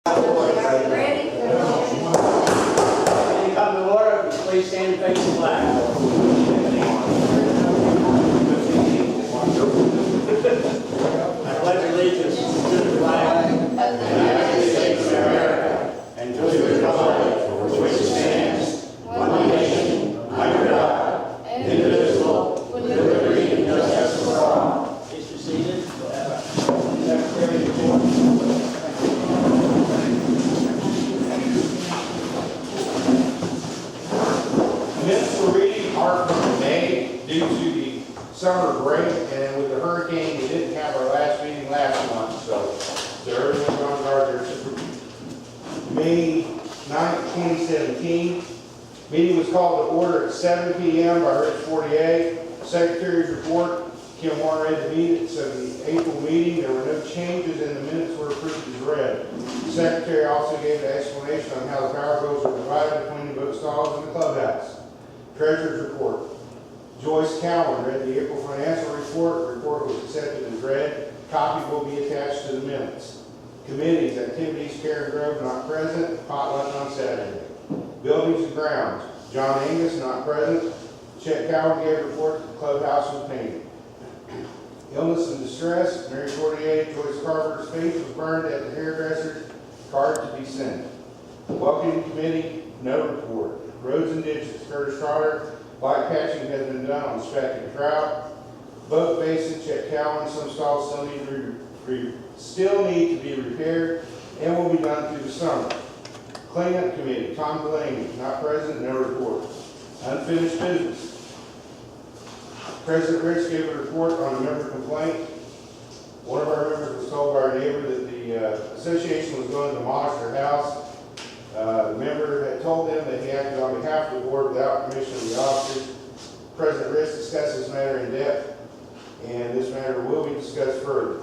Ready? When you come to order, please stand and face the flag. I pledge allegiance to the flag of the United States of America and to the republic for which it stands, one nation, under God, indivisible, with liberty and justice for all. Please be seated. Secretary report. Minutes we're reading are from May due to the summer break, and with the hurricane, we didn't have our last meeting last month, so everyone's on guard there. May 9th, 2017. Meeting was called to order at 7 p.m. by Rich Fortier. Secretary's report, Kim Warren read the minutes of the April meeting. There were no changes in the minutes were approved as read. The Secretary also gave an explanation on how the power bills are divided between the boat stalls and the clubhouse. Treasurer's report. Joyce Cowan read the April financial report. The report was accepted as read. Copy will be attached to the minutes. Committees, activities, Karen Grove not present, potluck on Saturday. Buildings and grounds, John Angus not present. Chet Cowan gave a report that the clubhouse was painted. Illness and distress, Mary Fortier, Joyce Carver's face was burned at the hairdresser's, card to be sent. Welcoming committee, no report. Roads and ditches, Curtis Trotter, bike patching has been done on Speck and Trout. Boat basin, Chet Cowan, some stalls still need to be repaired and will be done through the summer. Cleanup committee, Tom Delaney, not present, no report. Unfinished business. President Rich gave a report on a member complaint. One of our members was told by our neighbor that the association was going to demolish their house. The member had told them that he acted on behalf of the board without permission of the officers. President Rich discussed this matter in depth, and this matter will be discussed further.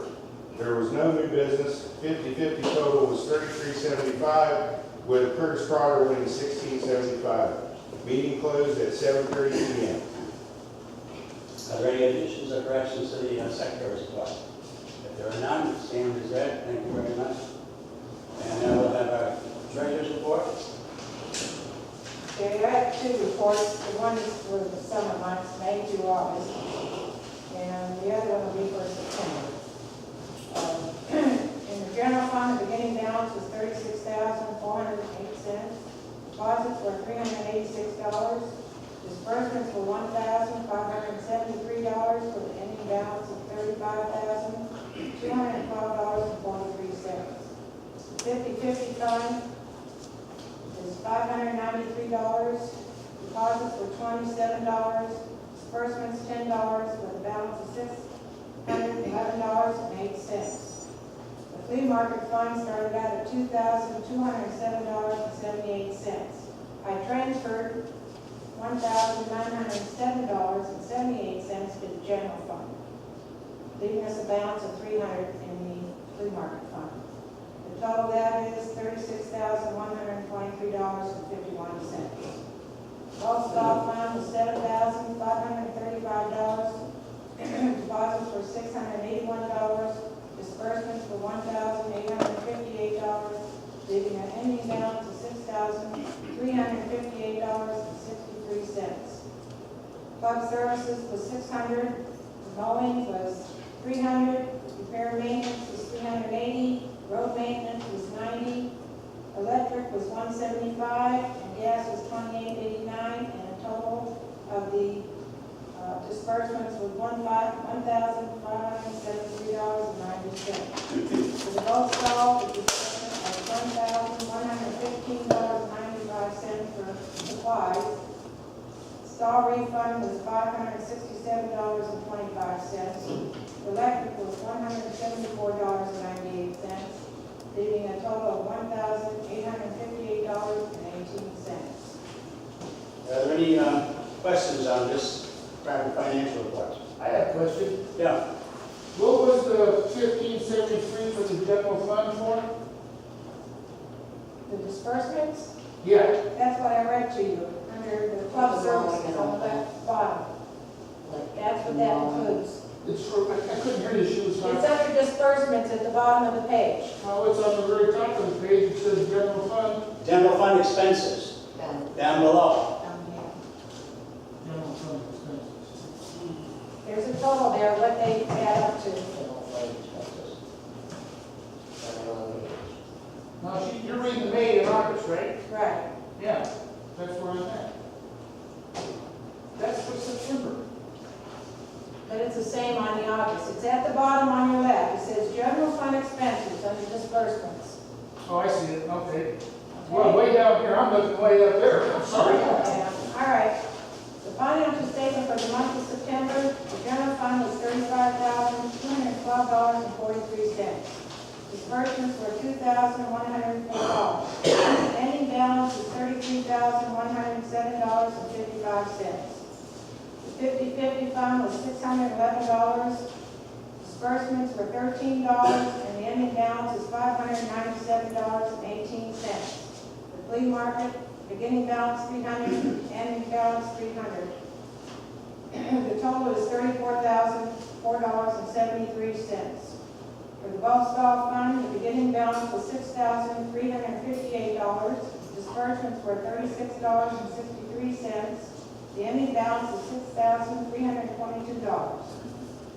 There was no new business. 50-50 total was $33.75, with Curtis Trotter winning $16.75. Meeting closed at 7:30 p.m. Are there any additions or corrections to the Secretary's report? If there are none, stand as read. Thank you very much. And now we'll have our Treasurer's report. Okay, I have two reports. The one is for the summer months, May through August, and the other one will be for September. In the general fund, the beginning balance was $36,408. Deposits were $386. Disbursements were $1,573 with an ending balance of $35,212.43. The 50-50 fund is $593. Deposits were $27. Disbursements $10 with a balance of $611.08. The flea market fund started out at $2,207.78. I transferred $1,907.78 to the general fund, leaving us a balance of $300 in the flea market fund. The total of that is $36,123.51. All stock fund was $7,535. Deposits were $681. Disbursements were $1,858, leaving an ending balance of $6,358.63. Club services was $600. Mowing was $300. Repair and maintenance was $380. Road maintenance was $90. Electric was $175, and gas was $28.89, and a total of the disbursements was $1,573.90. For the boat stall, the disbursement was $1,115.95 for supplies. Stall refund was $567.25. Electric was $174.98, leaving a total of $1,858.18. Are there any questions on this private financial report? I have a question. Yeah. What was the $1573 for the general fund for? The disbursements, Yeah. that's what I read to you, under the club services on the left bottom. That's what that includes. It's for, I couldn't hear you, she was It's talking. under disbursements at the bottom of the page. Oh, it's on the very top of the page, it says general fund. General fund expenses, down below. Down here. General fund expenses. There's a total there, what they add up to. Now, you're reading May and August, right? Right. Yeah, that's where I'm at. That's for September. But it's the same on the August. It's at the bottom on your left. It says general fund expenses under disbursements. Oh, I see it, okay. Well, way down here, I'm looking way up there, I'm sorry. Yeah. All right. The financial statement for the month of September, the general fund was $35,212.43. Disbursements were $2,104. Ending balance is $33,107.55. The 50/50 fund was $611. Disbursements were $13, and the ending balance is $597.18. The flea market, beginning balance $300, ending balance $300. The total is $34,004.73. For the Boston Fund, the beginning balance was $6,358. Disbursements were $36.63. The ending balance is $6,322.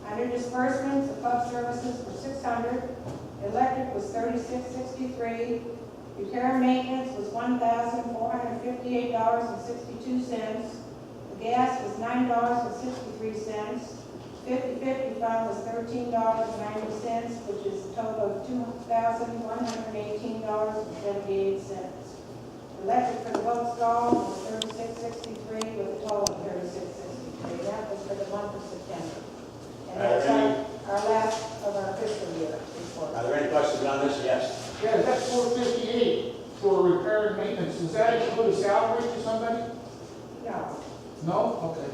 Under disbursements, the pub services were $600. Electric was $36.63. Repair and maintenance was $1,458.62. The gas was $9.63. 50/50 fund was $13.90, which is a total of $2,118.78. Electric for the boat stall was $36.63 with a total of $36.63. That was for the month of September. And that's our last of our fiscal year report. Are there any questions on this? Yes. Yeah, that's 458 for repair and maintenance. Does that include a salary to somebody? No. No? Okay.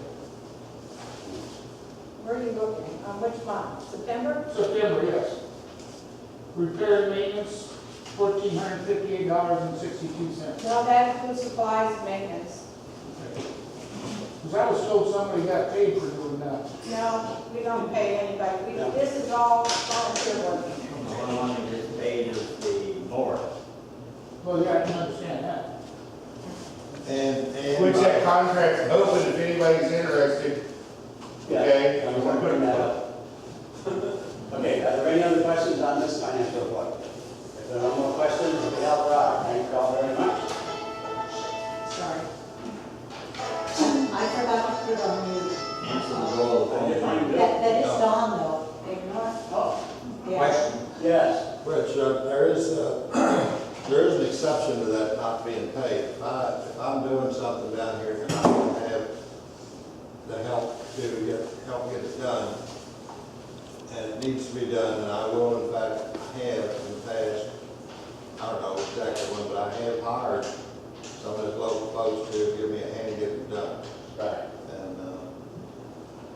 Where are you looking? On which month? September? September, yes. Repair and maintenance, $1,458.62. No, that includes supplies and maintenance. Because I was told somebody got paid for doing that. No, we don't pay anybody. No. This is all volunteer work. The only one that gets paid is the board. Well, yeah, I can understand that. Which that contract's open if anybody's interested. Okay. I'm going to bring that up. Okay, are there any other questions on this financial report? If there are no more questions, we'll be out for our. Thank you all very much. Sorry. I forgot to put on mute. Answer the roll. That is Dawn though. Ignore. Oh, Yeah. yes. Rich, there is an exception to that not being paid. If I'm doing something down here and I don't have the help to help get it done, and it needs to be done, and I will in fact have in the past, I don't know exactly when, but I have hired some of those local folks to give me a hand to get it done. Right. And I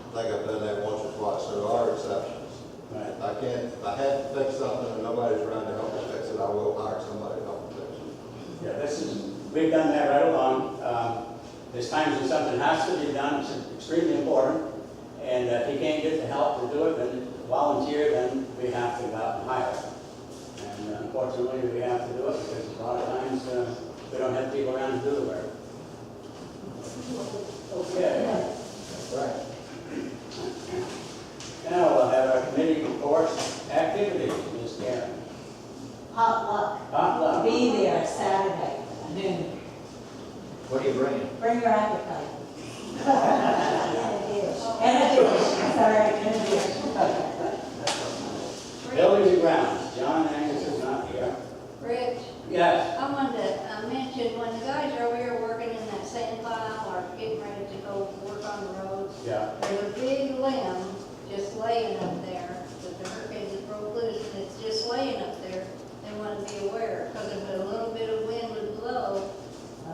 think I've done that once or twice. So there are exceptions. Right. If I have to fix something and nobody's around to help me fix it, I will hire somebody to help me fix it. Yeah, we've done that right along. There's times when something has to be done, it's extremely important. And if you can't get the help to do it, then volunteer, then we have to go out and hire. And unfortunately, we have to do it because a lot of times we don't have people around to do the work. Okay. Right. Now we'll have our committee reports, activities, Ms. Karen. Potluck. Potluck. Be there Saturday, noon. What are you bringing? Bring your appetite. And a dish, sorry, and a dish. Buildings and grounds, John Angus is not here. Rich, Yes. I wanted to mention, when the guys are over here working in that sand pile or getting ready to go work on the roads, Yeah. there's a big limb just laying up there that the hurricane just broke loose, and it's just laying up there. They want to be aware, because if a little bit of wind would blow,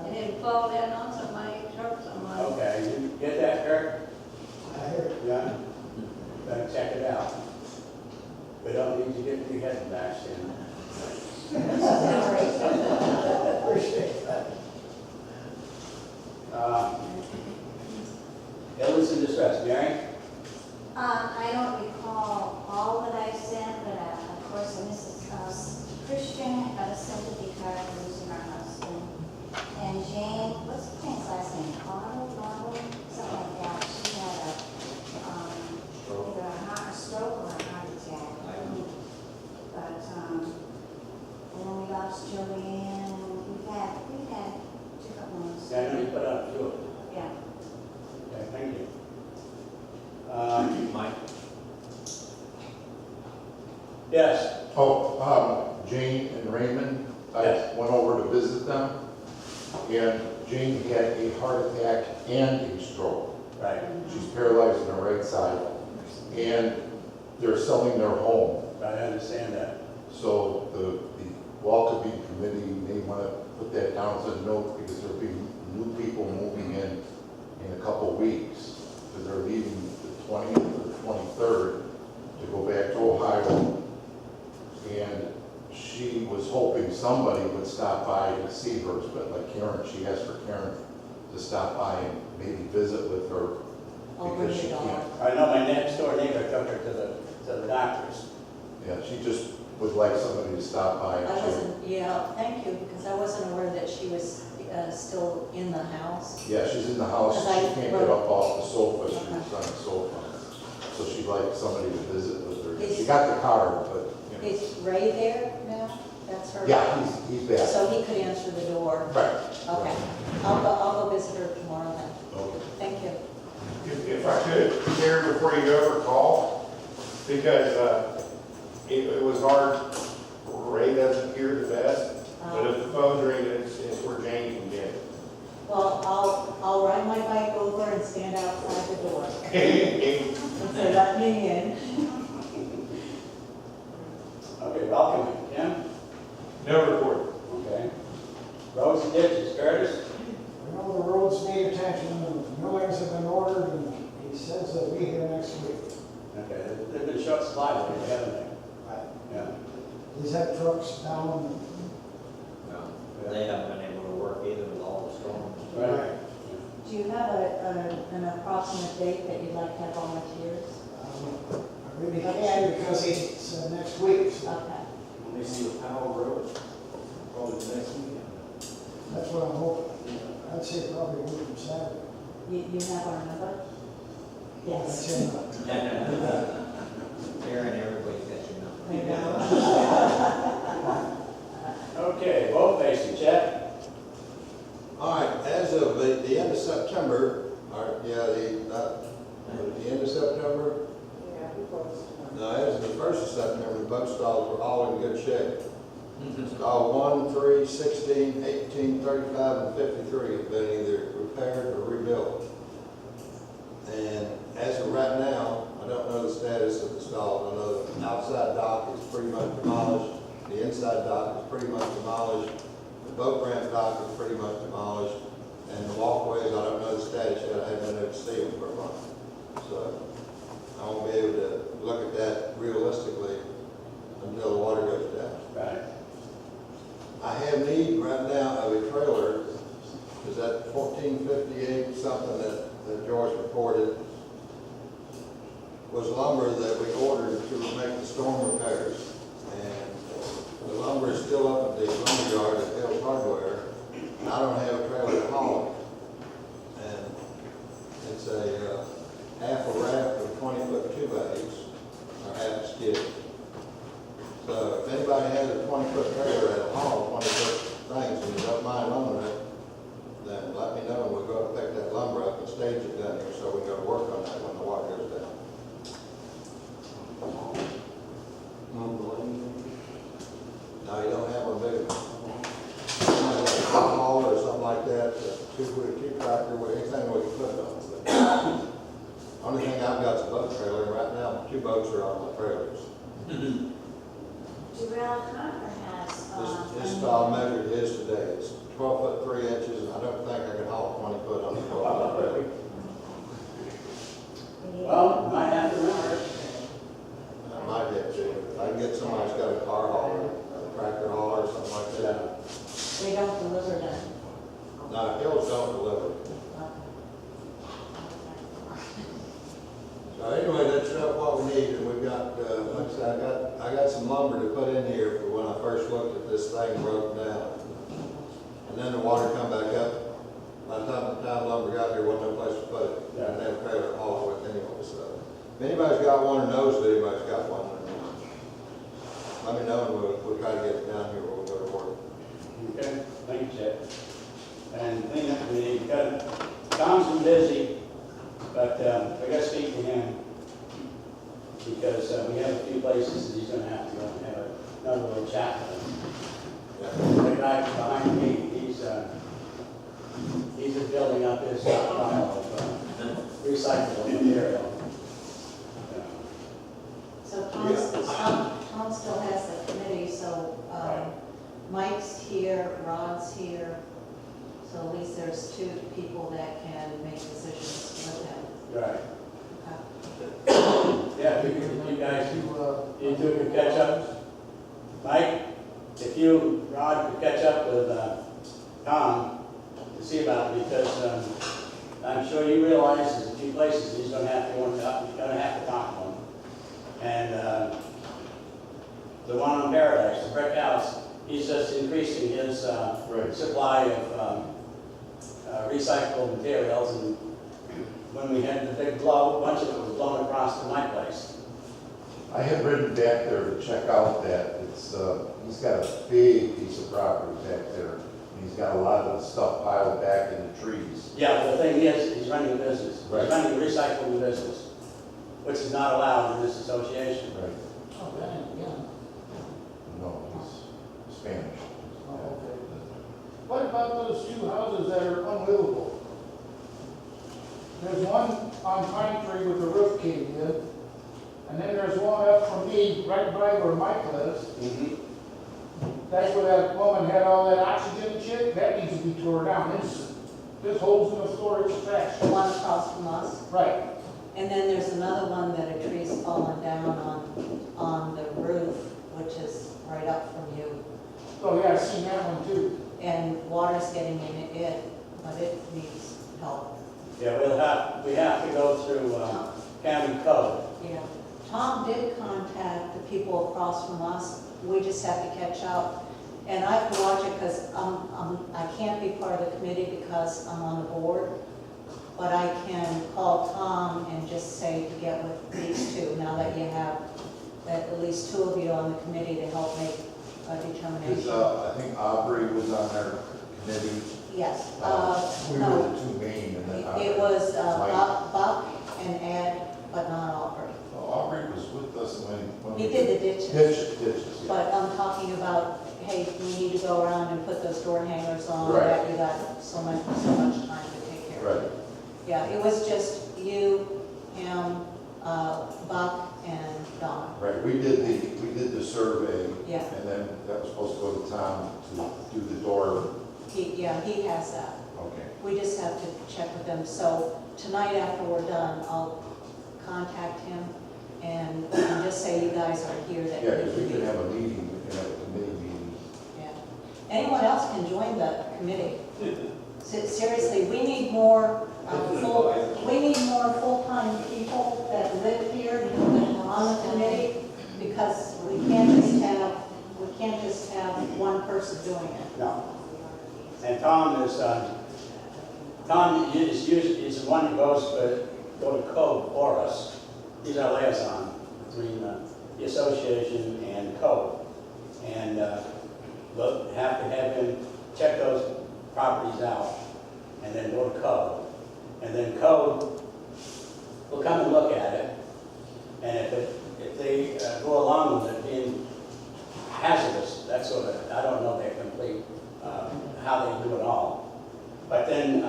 and it'd fall down on somebody, hurt somebody. Okay, you get that, Kirk? I heard. Yeah. Better check it out. We don't need to get your head bashed in. Appreciate that. Illness and distress, Mary? I don't lost Joanne, we had different ones. Yeah, I know you put out a few of them. Yeah. Okay, thank you. Mike? Yes, Jane and Raymond, I Yes. went over to visit them, and Jane had a heart attack and a stroke. right, She's paralyzed on her right side, and they're selling their home. I understand that. So the welcoming committee may want to put that down as a note, because there'll be new people moving in a couple weeks, because they're leaving the 20th or 23rd to go back to Ohio. And she was hoping somebody would stop by to see her, but like Karen, she asked for Karen to stop by and maybe visit with her, because she can't. I know my next door neighbor took her to the doctors. Yeah, she just would like somebody to stop by. and I she- wasn't, yeah, thank you, because I wasn't aware that she was still in the house. Yeah, she's in the house, Because she I- can't get up off the sofa, she Okay. was on the sofa. So she'd like somebody to visit with her. Is- She got the card, but, you know. Is Ray there now? That's her? Yeah, he's back. So he could answer the door? Right. Okay. I'll go visit her tomorrow then. Okay. Thank you. If I could, Karen, before you ever call, because it was hard, Ray doesn't hear the best, but if the phone's ringing, it's where Jane can get it. Well, I'll ride my bike over and stand outside the door and say, let me in. Okay, welcome, Kim. No report. Okay. Roads and ditches, Curtis? I know the roads need attention, and millings have been ordered, and he says they'll be here next week. Okay, they've been short supply lately, haven't they? Yeah. He's had trucks down, No, they haven't been able to work either with all the storms. Right. Do you have an approximate date that you'd like to have volunteers? I really can't, because he said next week, so Okay. When they see the Powell Road, probably the next weekend. that's what I'm hoping. I'd say probably a week from Saturday. You have our number? That's Yes. it. Karen, everybody's got your number. There you go. Okay, boat facing, Chet? All right, as of the end of September, the end of September? No, as of the 1st of September, the boat stalls were all in good shape. Stall 1, 3, 16, 18, 35, and 53 have been either repaired or rebuilt. And as of right now, I don't know the status of the stalls. I know the outside dock is pretty much demolished, the inside dock is pretty much demolished, the boat ramp dock is pretty much demolished, and the walkways, I don't know the status yet. I haven't been able to see them for a month. So I won't be able to look at that realistically until the water goes down. Right. I have need right now of a trailer, is that 1458 something that Joyce reported, was lumber that we ordered to make the storm repairs. And the lumber is still up at the lumberyard at Hill's Hardware, and I don't have a trailer to haul it. And it's a half a raft of 20-foot 2-bags, or half a skid. So if anybody has a 20-foot trailer that'll haul 20-foot things and you don't mind loaning it, then let me know and we'll go and pick that lumber up and stage it down here so we can go to work on that when the water goes down. No, you don't have one big enough. Like a hot haul or something like that, a 2-foot tractor, with anything we can put on it. Only thing I've got is a boat trailer, and right now 2 boats are on the trailers. Jarrell Connor has, This style measured his today, it's 12 foot 3 inches, and I don't think I can haul 20 foot on the 12 foot trailer. Well, might have to remember. I might have to, if I can get somebody who's got a car hauler, a tractor hauler, or something like that. they don't deliver them. No, Hills don't deliver. So anyway, that's about what we need, and we've got, like I said, I got some lumber to put in here for when I first looked at this thing broke down. And then the water come back up. By the time lumber got here, wasn't no place to put it. Didn't have a trailer to haul it with anyway, so. If anybody's got one or knows that anybody's got one, let me know and we'll try to get it down here when we go to work. beach it and clean up the beach. Tom's been busy, but we gotta speak to him because we have a few places that he's gonna have to go and have another little chat with him. The guy behind me, he's just building up his pile of recyclable material. So Tom still has the committee, so Mike's here, Rod's here, so at least there's two people that can make decisions with him. Right. Okay. Yeah, if you guys, you two could catch up. Mike, if you, Rod, could catch up with Tom to see about it, because I'm sure you realize there's a few places he's gonna have to talk to him. And the one on Paradise, the brick house, he's just increasing his supply of recyclable materials. And when we had the big blow, a bunch of it was blown across to my place. I had ridden back there to check out that it's, he's got a big piece of property back there. And he's got a lot of stuff piled back in the trees. Yeah, the thing is, he's running a business. Right. He's running a recycling business, which is not allowed in this association. Right. Oh, yeah. No, he's Spanish. Oh, okay. What about those two houses that are unlivable? There's one on Pine Tree with the roof caved in, and then there's one up from me, right by where Mike lives. That's where that woman had all that oxygen shit, that needs to be torn down. There's holes in the floor, it's trash. The one across from us. Right. And then there's another one that a tree's fallen down on the roof, which is right up from you. Oh, yeah, I've seen that one too. And water's getting in it, but it needs help. Yeah, we have to go through county code. Yeah. Tom did contact the people across from us. We just have to catch up. And I have to watch it because I can't be part of the committee because I'm on the board. But I can call Tom and just say to get with these two, now that you have at least two of you on the committee to help make a determination. I think Aubrey was on our committee. Yes. We No, were the two main, and then Aubrey. it was Mike. Buck and Ed, but not Aubrey. Aubrey was with us when He we did the ditches. Ditches, yeah. But I'm talking about, hey, we need to go around and put those door hangers on, Right. that you got so much time to take care of. Right. Yeah, it was just you, him, Buck, and Don. Right, we did the survey. Yeah. And then that was supposed to go to Tom to do the door. He has that. Okay. We just have to check with them. So tonight after we're done, I'll contact him and just say you guys are here. That Yeah, because we can have a meeting, we can have a committee meeting. Yeah. Anyone else can join the committee. Seriously, we need more full-time people that live here on the committee because we can't just have one person doing it. No. And Tom is the one who goes to code for us. He's our liaison between the association and code. And we'll have to have him check those properties out and then go to code. And then code will come and look at it. And if they go along with it being hazardous, that sort of, I don't know their complete, how they do it all. But then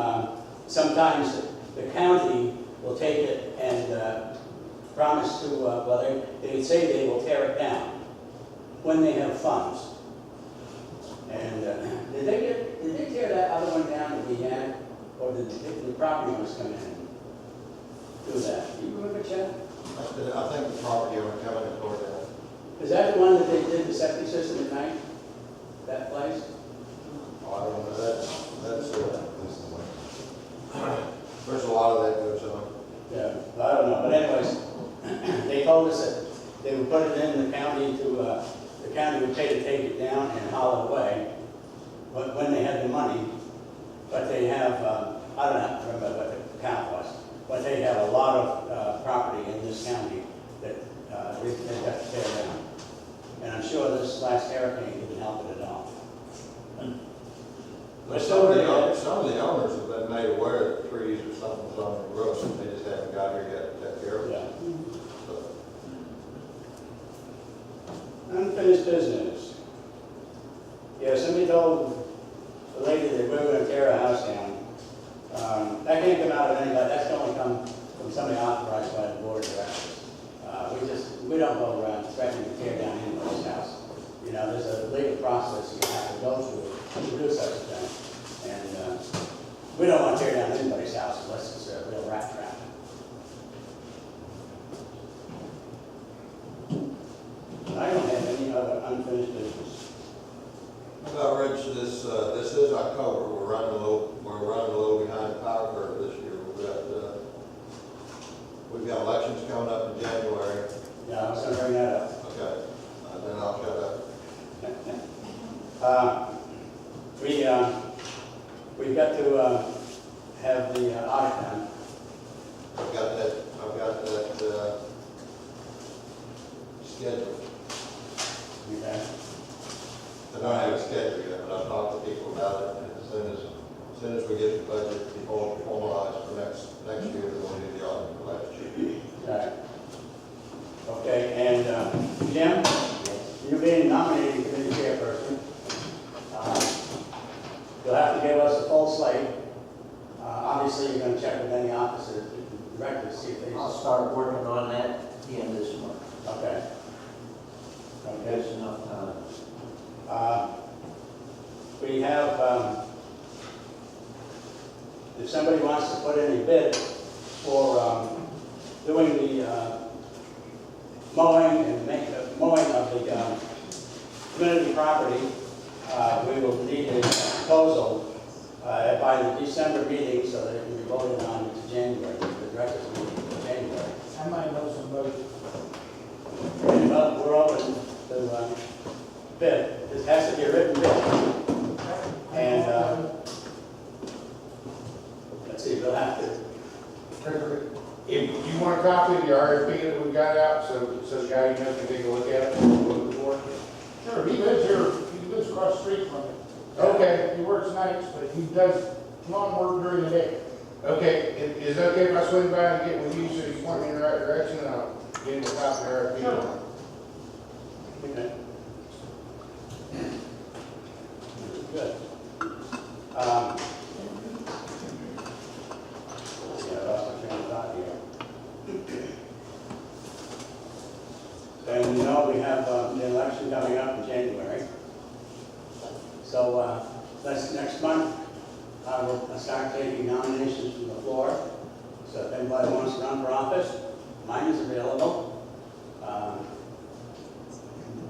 sometimes the county will take it and promise to, well, they say they will tear it down when they have funds. And did they tear that other one down that we had? Or did the property owners come in and do that? Do you remember, Chad? I think the property owner coming and tore down. Is that the one that they did the septic system at night? That place? Oh, I don't know, that's This is like, there's a lot of that goes on. Yeah, I don't know, but anyways, they told us that they would put it in the county to, the county would pay to take it down and haul it away when they had the money. But they have, I don't have to remember what the count was, but they have a lot of property in this county that they've got to tear down. And I'm sure this last hurricane didn't help it at all. But some of the owners have been made aware that trees or something's on the roof, and they just haven't got here yet to take care of it. Yeah. So, Unfinished business. Yeah, somebody told the lady that we were gonna tear a house down. That can't come out of anybody, that's gonna come from somebody authorized by the board of directors. We don't go around threatening to tear down anybody's house. You know, there's a legal process you have to go through to do such a thing. And, we don't want to tear down anybody's house unless it's a real rat trap. I don't have any other unfinished business. well, Rich, this is October, we're running a little behind the power curve this year. We've got elections coming up in January. Yeah, I was going to bring that up. Okay, then I'll shut up. We've got to have the audit done. I've got that scheduled. Okay. I don't have it scheduled yet, but I've talked to people about it, and as soon as we get the budget formalized for next year, we'll do the audit for last year. Right. Okay, and Jim, you being nominated committee chairperson, you'll have to give us a full slate. Obviously, you're going to check with any officers, directors, see if they. I'll start working on that at the end of this month. Okay. Okay. There's enough time. We have, if somebody wants to put in a bid for doing the mowing and mowing of the community property, we will need a proposal by the December meeting so that it can be voted on in January, the director's meeting in January. I might know somebody. And we're open to bid. This has to be a written bid. And let's see, we'll have to. If you want a copy of the RFP that we got out, so the guy you know can take a look at it, look for it. Sure, he lives here, he lives across the street from me. Okay. He works nights, but he does lawn work during the day. Okay, is it okay if I swing by and get with you so you point me in the right direction and I'll get him a copy of the RFP? Sure. Okay. Good. Yeah, I lost my train of thought here. And you know, we have the election coming up in January. So next month, we'll start taking nominations from the floor. So if anybody wants to run for office, mine is available.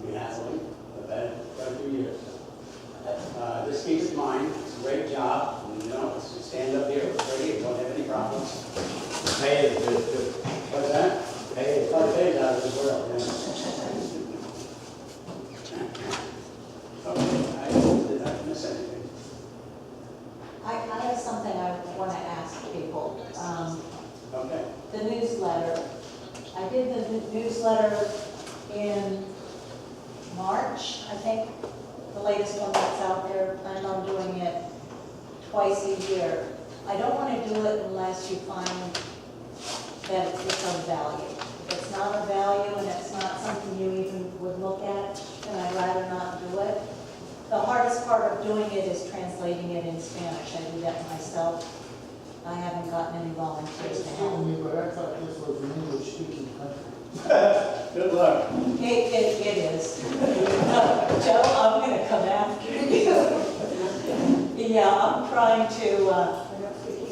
Be happily, I've had it for a few years. Just keep in mind, it's a great job. You know, it's stand up here, it's free, you don't have any problems. Pay is good too. What's that? Pay is Oh, good. pays out of this world, yeah. Okay, did I miss anything? I have something I want to ask people. Okay. The newsletter. I did the newsletter in March, I think, the latest one that's out there. Plan on doing it twice a year. I don't want to do it unless you find that it's of value. If it's not of value and it's not something you even would look at, then I'd rather not do it. The hardest part of doing it is translating it in Spanish. I do that myself. I haven't gotten any volunteers to help. Excuse me, but I thought this was an English-speaking country. Good luck. It is. Joe, I'm going to come after you. Yeah, I'm trying to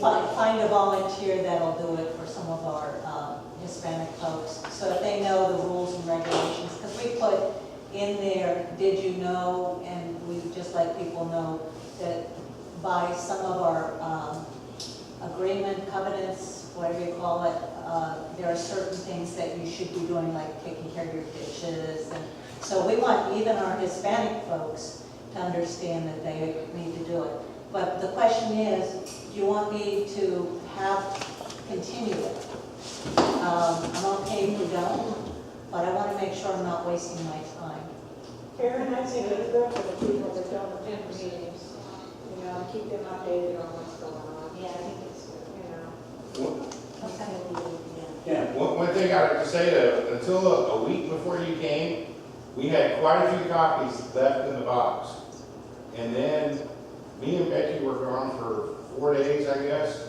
find a volunteer that'll do it for some of our Hispanic folks, so that they know the rules and regulations. Because we put in there, did you know, and we just let people know that by some of our agreement, covenants, whatever you call it, there are certain things that you should be doing, like taking care of your dishes. And so we want even our Hispanic folks to understand that they need to do it. But the question is, do you want me to continue it? I'm okay if we don't, but I want to make sure I'm not wasting my time. Karen, I think it's good for the people that don't attend the meetings. You know, keep them updated on what's going on. Yeah, I think it's, Yeah. One thing I have to say, that until a week before you came, we had quite a few copies left in the box. And then me and Becky were gone for 4 days, I guess,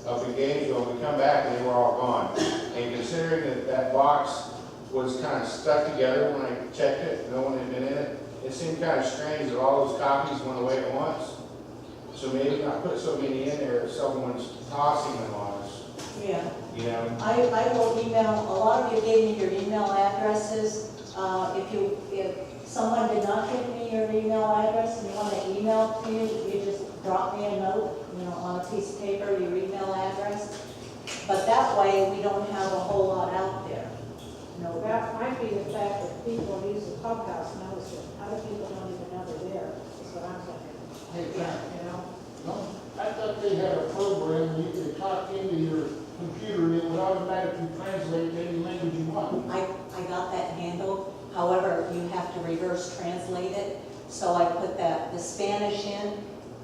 up in Gainesville. We come back and they were all gone. And considering that that box was kind of stuck together when I checked it, no one had been in it, it seemed kind of strange that all those copies went away at once. So maybe not put so many in there if someone's tossing them on us, Yeah. you know? I will email, a lot of you gave me your email addresses. If someone did not give me your email address and you want to email to you, you just drop me a note, on a piece of paper, your email address. But that way, we don't have a whole lot out there. No, that might be the fact that people who use the clubhouse knows it. Other people don't even know they're there, is what I'm saying. Hey, Karen, You know? no, I thought they had a program you could talk into your computer and it would automatically translate to any language you want. I got that handled. However, you have to reverse translate it. So I put the Spanish in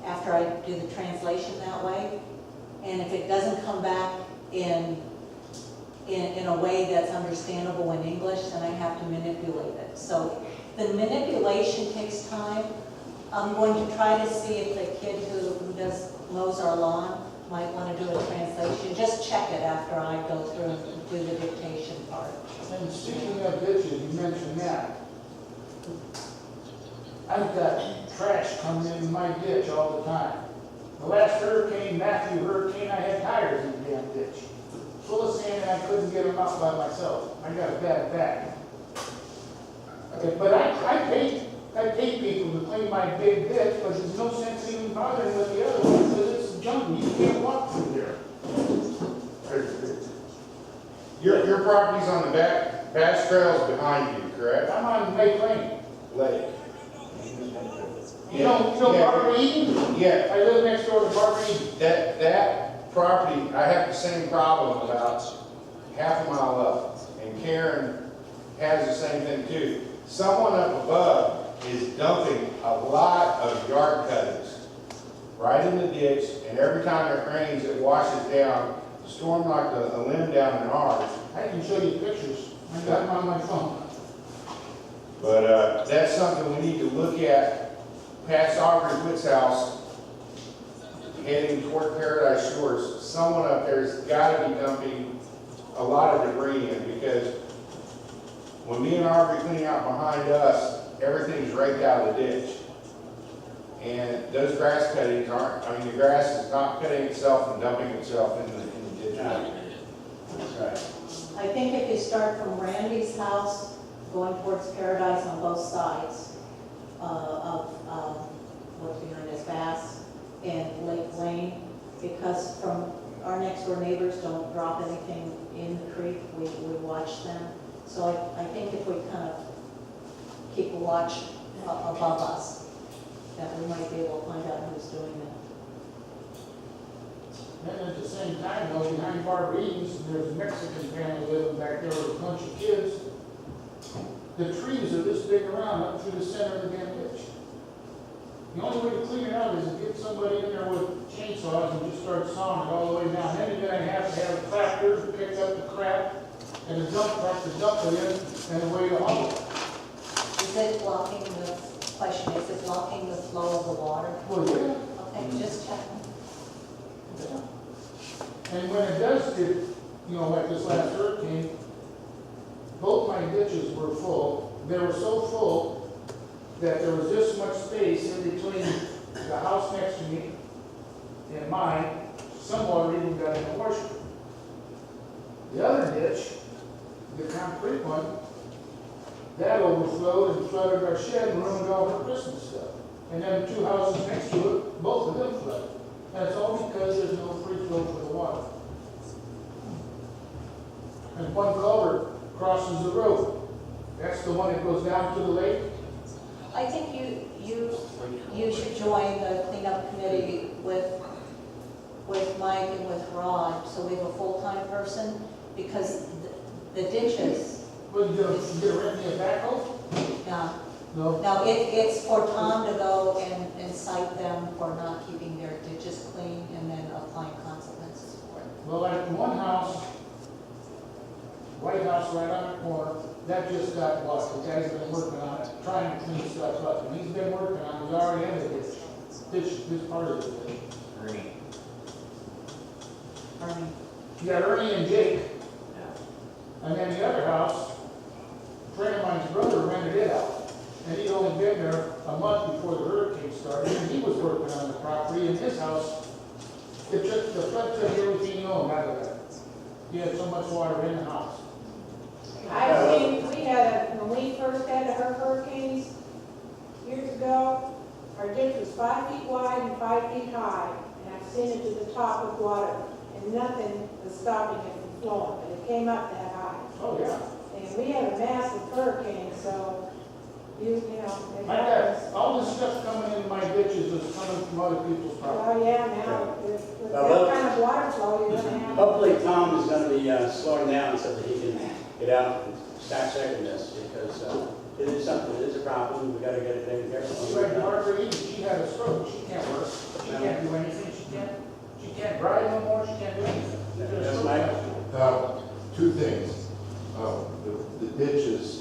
after I do the translation that way. And if it doesn't come back in a way that's understandable in English, then I have to manipulate it. So the manipulation takes time. I'm going to try to see if the kid who mows our lawn might want to do a translation. Just check it after I go through and do the dictation part. And speaking of ditches, you mentioned that. I've got trash coming in my ditch all the time. The last Matthew hurricane, I had tires in the damn ditch. Full of sand and I couldn't get them out by myself. I got a bad back. Okay, but I pay people to clean my big ditch, but there's no sense even bothering with the other one because it's jungle. You can't walk through there. Your property's on the bass trails behind you, correct? I'm on Lake Lane. Lake. You know Barbara Eden? Yeah, I live next door to Barbara Eden. that property, I have the same problem about half a mile up. And Karen has the same thing too. Someone up above is dumping a lot of yard cuttings right in the ditch, and every time it rains, it washes down. The storm knocked a limb down in ours. I can show you pictures. I got them on my phone. But that's something we need to look at past Aubrey Witt's house, heading toward Paradise Shores. Someone up there's got to be dumping a lot of debris in, because when me and Aubrey clean out behind us, everything's raked out of the ditch. And those grass cuttings the grass is not cutting itself and dumping itself in the ditch. That's right. I think if you start from Randy's house, going towards Paradise on both sides of what's behind us, Bass and Lake Lane, because from our next door neighbors don't drop anything in the creek, we watch them. So I think if we kind of keep a watch above us, that we might be able to find out who's doing that. And at the same time, though, behind Barbara Eden's, there's a Mexican family living back there with a bunch of kids. The trees are this big around up through the center of the damn ditch. The only way to clean it out is to get somebody in there with chainsaws and just start sawing it all the way down. Then you're gonna have to have tractors to pick up the crap and a dump truck to dump it in and a way to haul it. Is it blocking is it blocking the flow of the water? Well, yeah. Okay, just checking. And when it does get, like this last hurricane, both my ditches were full. They were so full that there was this much space in between the house next to me and mine. Some water even got in the washer. The other ditch, the concrete one, that overflowed and flooded our shed and ruined all our Christmas stuff. And then 2 houses next to it, both of them flooded. And it's all because there's no free flow for the water. And one culvert crosses the road. That's the one that goes down to the lake. I think you should join the cleanup committee with Mike and with Rod, so we have a full-time person, because the ditches, Well, you get a rent in a backhoe? yeah, No, No, it's for Tom to go and cite them for not keeping their ditches clean and then applying consequences for it. well, like one house, White House right on the corner, that just got bought. The guy's been working on it, trying to clean stuff up, and he's been working on it, he's already in the ditch. This part of the ditch. Green. Ernie, You got Ernie and Jake, Yeah. and then the other house, a friend of mine's brother rented it out. And he'd only been there a month before the hurricane started, and he was working on the property, and his house, the flood took everything he owned out of that. He had so much water in the house. I've seen, when we first had the hurricanes years ago, our ditch was 5 feet wide and 5 feet high, and I've seen it to the top of water, and nothing was stopping it from flowing, but it came up that high. Oh, yeah. And we had a massive hurricane, so you know, it I happens. got, all this stuff coming in my ditches is coming from other people's property. Well, yeah, now, with Well, that kind of water flow, you're gonna have. Hopefully Tom is gonna be slowing down so that he can get out and start checking this, because it is something, it is a problem, we gotta get it taken care She went to of. Marguerite, she had a stroke, she can't work, she can't do anything, she can't drive no more, she can't do anything. She had a That's stroke my- last year. Now, two things. The ditches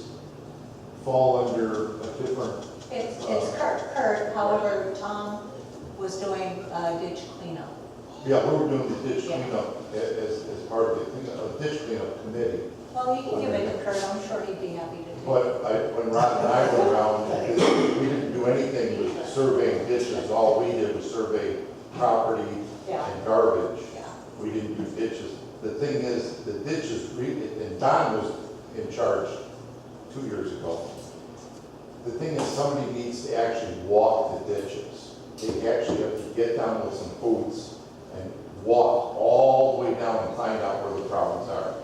fall under a different, it's Kurt, however, Tom was doing ditch cleanup. yeah, we were doing the ditch cleanup as part of the ditch cleanup committee. Well, you can give it to Kurt, I'm sure he'd be happy to do it. But when Ron and I went around, we didn't do anything with surveying ditches. All we did was survey property Yeah. and garbage. Yeah. We didn't do ditches. The thing is, the ditches, and Don was in charge 2 years ago. The thing is, somebody needs to actually walk the ditches. They actually have to get down with some boots and walk all the way down and find out where the problems are.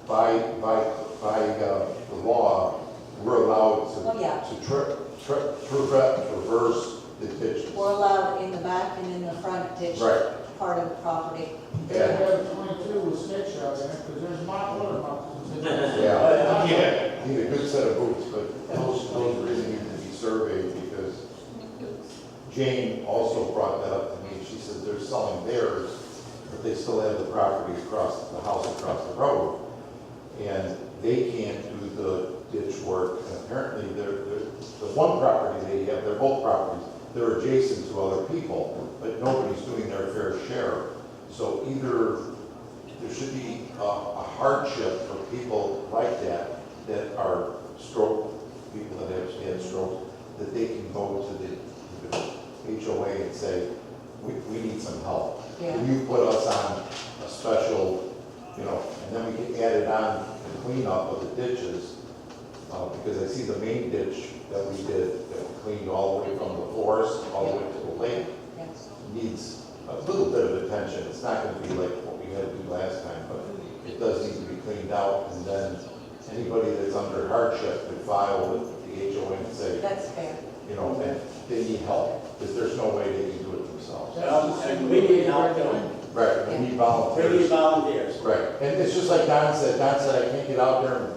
By the law, we're allowed Oh, yeah. to traverse the ditches. We're allowed in the back and in the front ditch Right. part of the property. They have 22 with snitch out in it, because there's not water mountains in there. Yeah, need a good set of boots, but those really need to be surveyed, because Jane also brought that up to me. She said they're selling theirs, but they still have the property across, the house across the road. And they can't do the ditch work, and apparently the one property they have, they're both properties, they're adjacent to other people, but nobody's doing their fair share. So either there should be a hardship for people like that are stroke, people that have had strokes, that they can go to the HOA and say, we need some help. Yeah. Can you put us on a special, and then we can add it on the cleanup of the ditches, because I see the main ditch that we did, that we cleaned all the way from the forest, all the way to the lake, Yes. needs a little bit of attention. It's not gonna be like what we had to do last time, but it does need to be cleaned out, and then anybody that's under hardship could file with the HOA and say, That's fair. and they need help, because there's no way they can do it themselves. And we need help doing. Right, we need We need volunteers. volunteers. Right, and it's just like Don said, I can't get out there and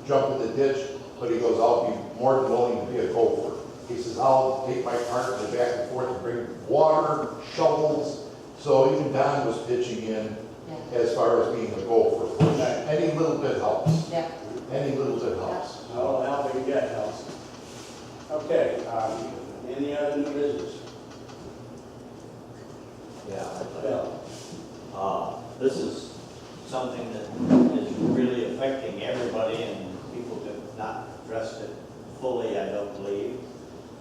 jump in the ditch, but he goes, I'll be more than willing to be a gopher. He says, I'll take my cart and go back and forth and bring water, shovels. So even Don was pitching in Yeah. as far as being a gopher. Any little bit helps, Yeah. any little bit helps. Oh, help we can get helps. Okay, any other new business? Yeah. Bill? This is something that is really affecting everybody, and people have not addressed it fully, I don't believe.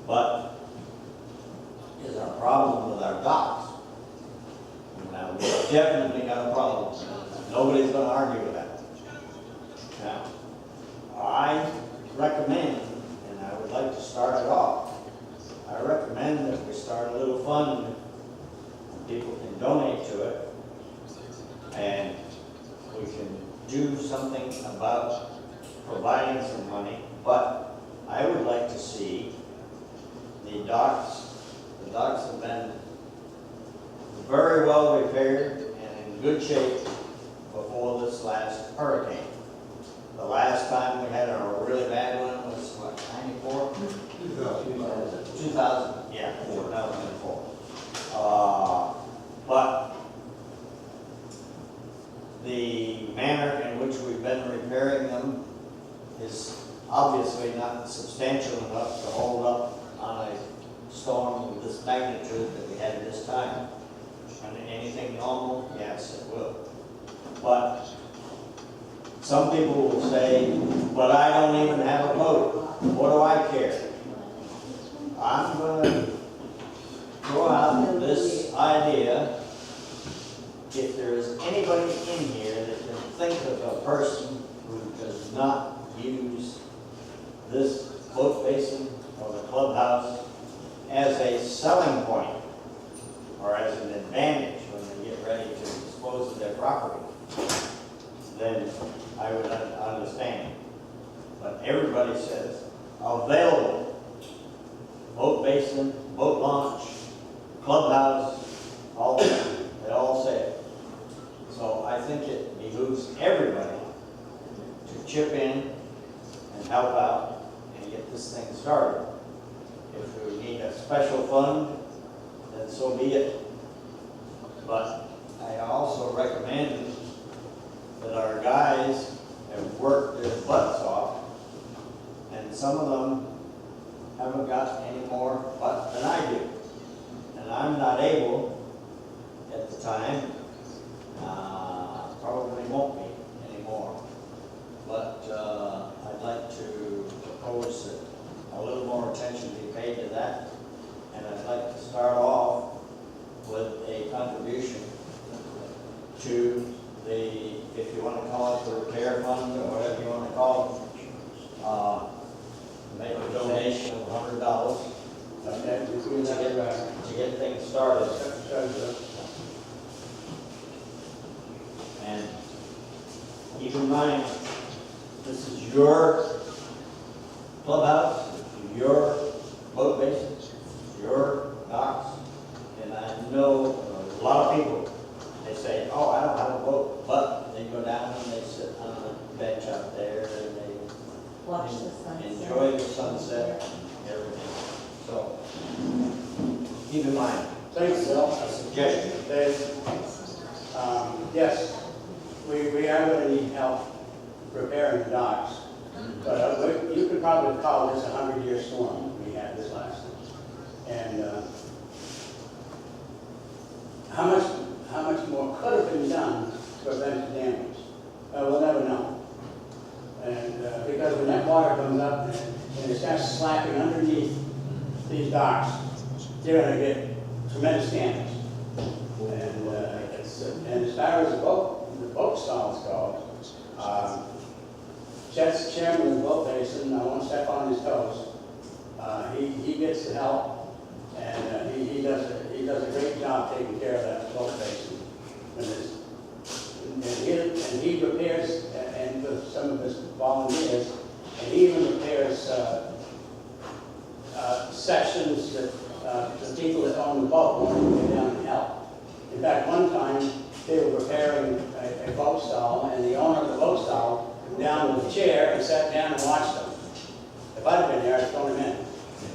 But is our problem with our docks. Now, we've definitely got a problem. Nobody's going to argue with that. Now, I recommend, and I would like to start it off, I recommend that we start a little fund. People can donate to it, and we can do something about providing some money. But I would like to see the docks have been very well repaired and in good shape before this last hurricane. The last time we had a really bad one was, what, 94? 2004. But the manner in which we've been repairing them is obviously not substantial enough to hold up on a storm of this magnitude that we had this time. And anything normal, yes, it will. But some people will say, but I don't even have a boat. What do I care? I'm going to throw out this idea. If there is anybody in here that can think of a person who does not use this boat basin or the clubhouse as a selling point or as an advantage when they get ready to dispose of their property, then I would understand. But everybody says available. Boat basin, boat launch, clubhouse, all that. They all say it. So I think it behooves everybody to chip in and help out and get this thing started. If we need a special fund, then so be it. But I also recommend that our guys have worked their butts off, and some of them haven't got any more butt than I do. And I'm not able at the time, probably won't be anymore. But I'd like to propose that a little more attention be paid to that. And I'd like to start off with a contribution to the, if you want to call it the repair fund or whatever you want to call it, make a donation of $100 to get things started. And keep in mind, this is your clubhouse, your boat basin, your docks, and I know a lot of people, they say, oh, I don't have a boat, but they go down and they sit on the bench out there and they Watch the sunset. enjoy the sunset and everything. So, keep in mind, Thanks, Bill. a suggestion. Dave, yes, we are going to need help repairing the docks. But you could probably call this a 100-year storm we had this last one. And how much more could have been done to prevent the damage? We'll never know. And because when that water comes up and it starts slapping underneath these docks, you're going to get tremendous damage. And as far as the boat stalls go, Chet's chairman of the boat basin, I won't step on his toes. He gets the help, and he does a great job taking care of that boat basin. And he repairs, and with some of his volunteers, and he even repairs sections that the people that own the boat want to go down and help. In fact, one time they were repairing a boat stall, and the owner of the boat stall down with a chair and sat down and watched them. If I'd have been there, I'd thrown him in.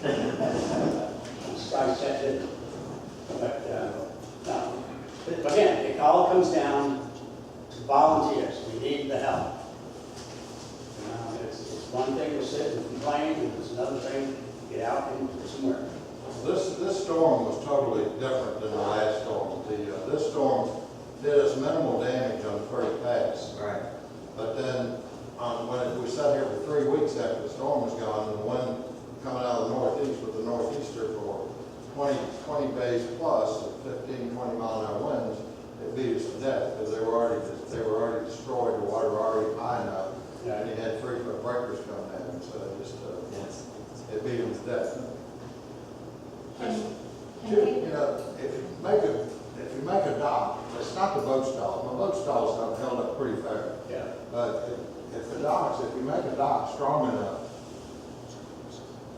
I'm surprised Chet didn't. But no. But again, it all comes down to volunteers. We need the help. It's one thing to sit and complain, and it's another thing to get out and do some work. This storm was totally different than the last storm. This storm did us minimal damage on the first pass. Right. But then, when we sat here for 3 weeks after the storm was gone, and the wind coming out of the northeast with the northeaster for 20 days plus, at 15, 20 mile an hour winds, it beat us to death because they were already destroyed. The water were already high enough, and you had 3-foot breakers coming at them, so it beat them to death. If you make a dock, it's not the boat stall. My boat stalls have held up pretty fair. Yeah. But if you make a dock strong enough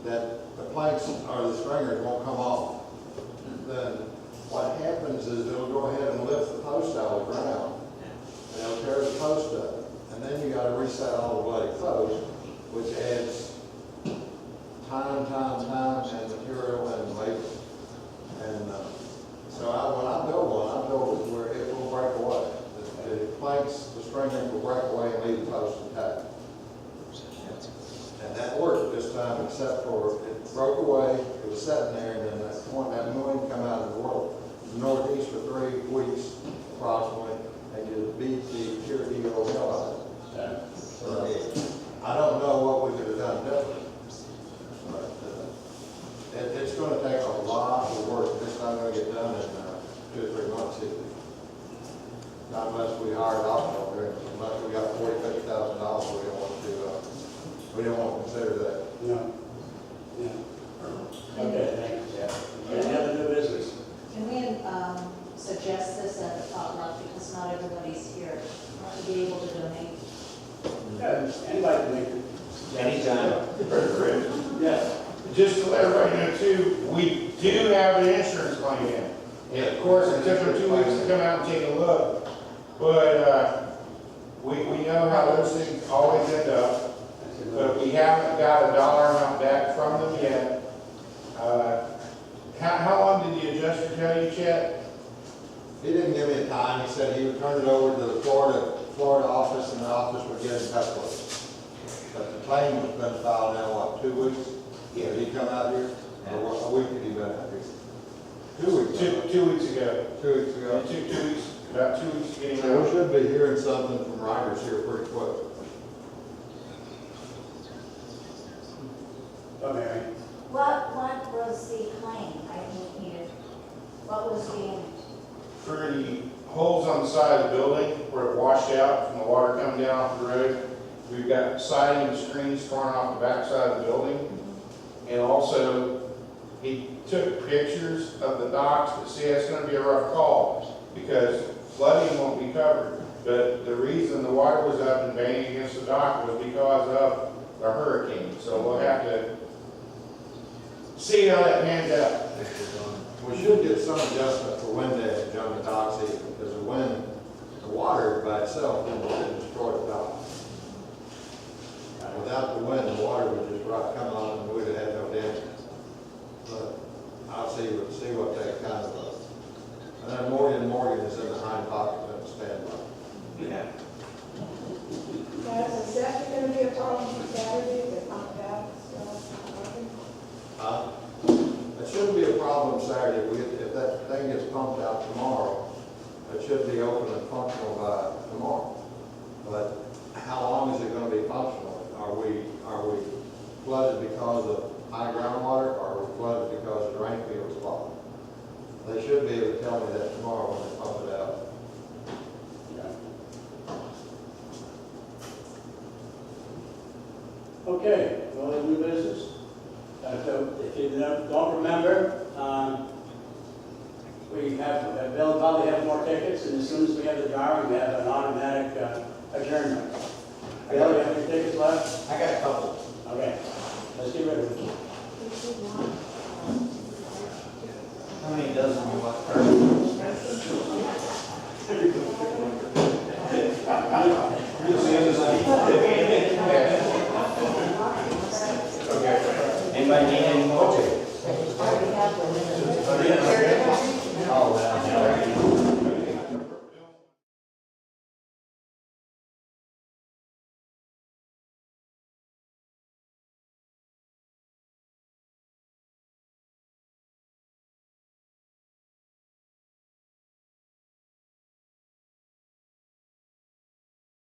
that the planks or the stringers won't come off, then what happens is it'll go ahead and lift the post out of the ground, and it'll tear the post up. And then you got to reset all the bloody posts, which adds time, and material, and sprinkler will break away and leave the post intact. And that worked this time, except for it broke away, it was sitting there, and then that wind come out of the northeast for 3 weeks approximately, and just beat the pure deal hell out of it. So, I don't know what we could have done differently. But it's going to take a lot of work. It's not going to get done in 2 or 3 months either. Not unless we hired off over there, unless we got $40,000, $50,000, we don't want to consider that. No. Yeah. Okay, thanks, yeah. Any other new business? Can we suggest this at the potluck, because not everybody's here, to be able to donate? Yeah, anybody can make it. Anytime. Yes. Just to let everybody know too, we do have an insurance claim in. And of course, it took them 2 weeks to come out and take a look. But, we know how those things always end up. But we haven't got a dollar amount back from them yet. How long did the adjuster tell you, Chet? He didn't give me a time. He said he would turn it over to the Florida office, and the office would get in touch with us. But the claim has been filed now, what, 2 weeks? Did he come out here? Or a week did he been out here? 2 weeks. 2 weeks ago. 2 weeks ago. It took 2 weeks, about 2 weeks to get him So we out. should be hearing something from Riders here pretty quick. Oh, Mary. What was the claim? I didn't hear. What was the, For the holes on the side of the building where it washed out from the water coming down off the road, we've got siding and screens torn off the back side of the building. And also, he took pictures of the docks, but see, it's gonna be a rough call because flooding won't be covered. But the reason the water was up and banging against the dock was because of the hurricane. So we'll have to see how that pans out. We should get some adjustment for wind damage on the docks even, because the water by itself didn't destroy the dock. Without the wind, the water would just come on and we'd have had no damage. But I'll see what that kind of, and then Morgan is in the hind pocket and standby. Yeah. Guys, is that going to be a problem for Saturday, the pump out stuff? It shouldn't be a problem Saturday. If that thing gets pumped out tomorrow, it should be open and functional by tomorrow. But how long is it going to be functional? Are we flooded because of high groundwater, or are we flooded because the drain field is blocked? They should be able to tell me that tomorrow when they pump it out. Okay, well, new business. So if you don't remember, we have, Bill probably have more tickets, and as soon as we have the drawing, we have an automatic adjournment. Bill, you have any tickets left? I got a couple. Okay, let's get rid of it. How many dozen you want?